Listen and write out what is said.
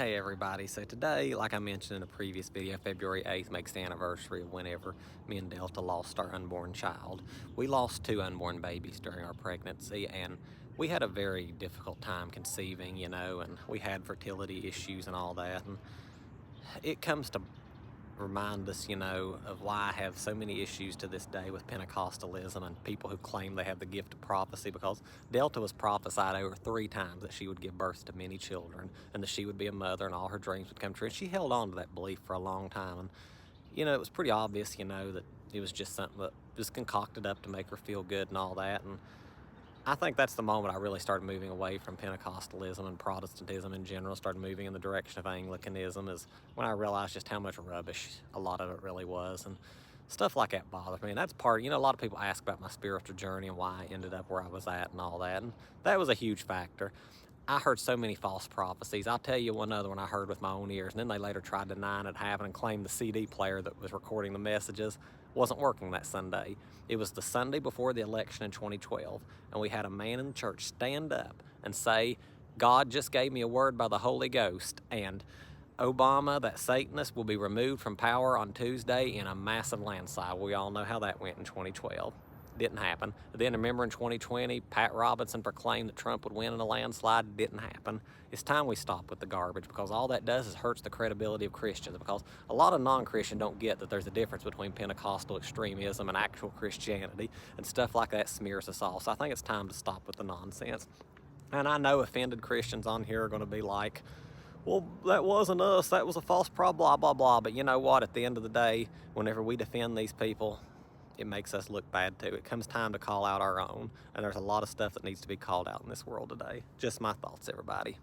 Hey everybody, so today, like I mentioned in a previous video, February 8th makes the anniversary of whenever me and Delta lost our unborn child. We lost two unborn babies during our pregnancy, and we had a very difficult time conceiving, and we had fertility issues and all that, and it comes to remind us, of why I have so many issues to this day with Pentecostalism and people who claim they have the gift of prophecy, because Delta was prophesied over 3 times that she would give birth to many children and that she would be a mother and all her dreams would come true. And she held on to that belief for a long time. And, it was pretty obvious, that it was just something that was concocted up to make her feel good and all that. And I think that's the moment I really started moving away from Pentecostalism and Protestantism in general, started moving in the direction of Anglicanism, is when I realized just how much rubbish a lot of it really was. And stuff like that bothered me. And that's part, a lot of people ask about my spiritual journey and why I ended up where I was at and all that. And that was a huge factor. I heard so many false prophecies. I'll tell you one other one I heard with my own ears, and then they later tried denying it happened and claimed the CD player that was recording the messages wasn't working that Sunday. It was the Sunday before the election in 2012, and we had a man in the church stand up and say, "God just gave me a word by the Holy Ghost, and Obama, that Satanist, will be removed from power on Tuesday in a massive landslide." We all know how that went in 2012. Didn't happen. Then remember in 2020, Pat Robertson proclaimed that Trump would win in a landslide. Didn't happen. It's time we stop with the garbage, because all that does is hurts the credibility of Christians, because a lot of non-Christians don't get that there's a difference between Pentecostal extremism and actual Christianity, and stuff like that smears us all. So I think it's time to stop with the nonsense. And I know offended Christians on here are going to be like, "Well, that wasn't us, that was a false prophet, blah, blah, blah." But you know what? At the end of the day, whenever we defend these people, it makes us look bad too. It comes time to call out our own, and there's a lot of stuff that needs to be called out in this world today. Just my thoughts, everybody.